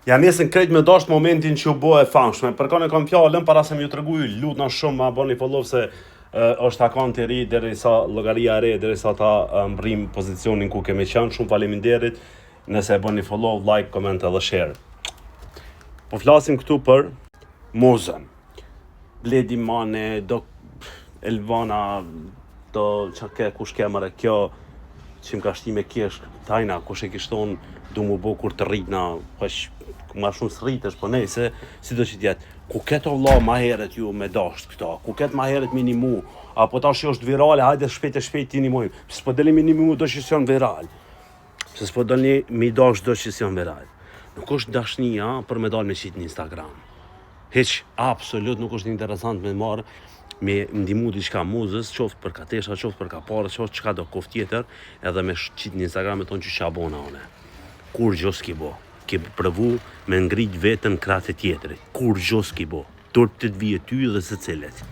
Ja nesën krejt me dasht momentin që u bo e famshme. Përkon e kam fjallën, para se më ju tregu ju, lutna shumë ma boni follow se është akant i ri, derisa llogaria e re, derisa ta mbrim pozicionin ku kemi qenë. Shumë faleminderit nëse e boni follow, like, comment edhe share. Po flasim këtu për muzën. Bledi Mane, do Elvana, do që ke, kush ke mëre kjo, që më ka shti me kesh, tajna, kush e kishton, du mu bo kur të rritna, ma shumë së rritesh, po nej, se si do që tjetë, ku ketë vlla ma heret ju me dasht këta, ku ketë ma heret minimu, apo ta që është virale, hajde shpejt t'i nimojmë, pëse s'po deli minimu do që s'jon viral, pëse s'po deli mi dasht do që s'jon viral, nuk është dashnia për me dal me qitë në Instagram, heq, absolut nuk është interesant me marë, me ndimu diçka muzës, qoftë për katesha, qoftë për kapare, qoftë çka do koft tjetër, edhe me qitë në Instagram e tonë që qabona one. Kur gjo s'ki bo, ke prëvu me ngrit vetën kratë tjetërit, kur gjo s'ki bo, turp të t'vije ty dhe se cilet.